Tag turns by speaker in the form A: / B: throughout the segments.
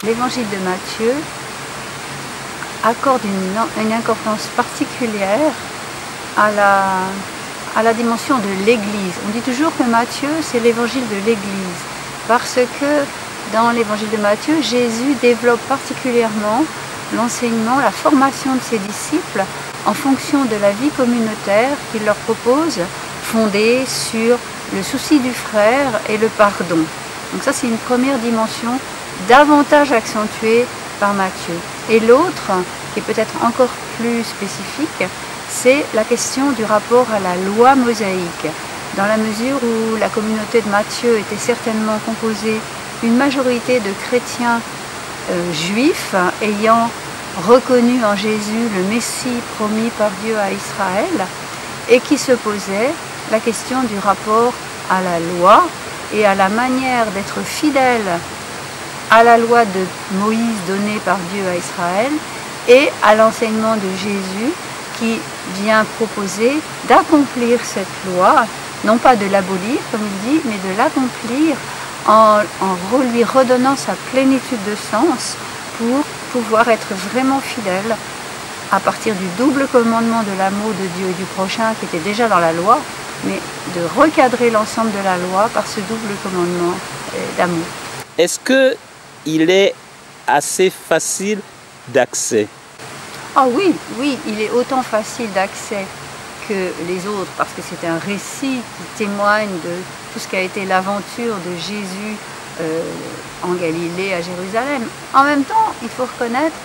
A: L'évangile de Matthieu accorde une importance particulière à la dimension de l'Église. On dit toujours que Matthieu, c'est l'évangile de l'Église, parce que dans l'évangile de Matthieu, Jésus développe particulièrement l'enseignement, la formation de ses disciples en fonction de la vie communautaire qu'il leur propose, fondée sur le souci du frère et le pardon. Donc ça, c'est une première dimension davantage accentuée par Matthieu. Et l'autre, qui est peut-être encore plus spécifique, c'est la question du rapport à la loi mosaïque. Dans la mesure où la communauté de Matthieu était certainement composée d'une majorité de chrétiens juifs ayant reconnu en Jésus le Messie promis par Dieu à Israël, et qui se posait la question du rapport à la loi et à la manière d'être fidèle à la loi de Moïse donnée par Dieu à Israël et à l'enseignement de Jésus qui vient proposer d'accomplir cette loi, non pas de l'abolir comme il dit, mais de l'accomplir en lui redonnant sa plénitude de sens pour pouvoir être vraiment fidèle à partir du double commandement de l'amour de Dieu et du prochain qui était déjà dans la loi, mais de recadrer l'ensemble de la loi par ce double commandement d'amour.
B: Est-ce qu'il est assez facile d'accès?
A: Ah oui, oui, il est autant facile d'accès que les autres, parce que c'est un récit qui témoigne de tout ce qu'a été l'aventure de Jésus en Galilée, à Jérusalem. En même temps, il faut reconnaître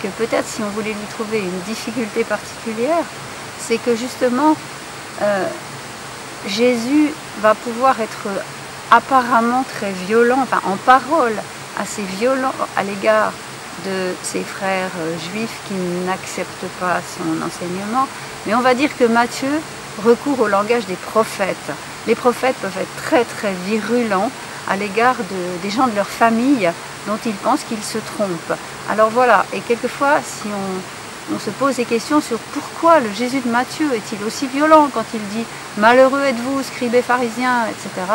A: que peut-être si on voulait lui trouver une difficulté particulière, c'est que justement, Jésus va pouvoir être apparemment très violent, enfin en parole, assez violent à l'égard de ses frères juifs qui n'acceptent pas son enseignement. Mais on va dire que Matthieu recourt au langage des prophètes. Les prophètes peuvent être très très virulents à l'égard des gens de leur famille dont ils pensent qu'ils se trompent. Alors voilà, et quelquefois si on se pose des questions sur pourquoi le Jésus de Matthieu est-il aussi violent quand il dit « Malheureux êtes-vous, scribes et pharisiens », etc.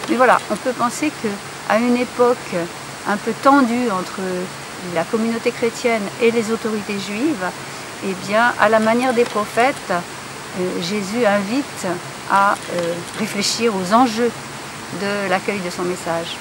A: Mais voilà, on peut penser qu'à une époque un peu tendue entre la communauté chrétienne et les autorités juives, eh bien, à la manière des prophètes, Jésus invite à réfléchir aux enjeux de l'accueil de son message.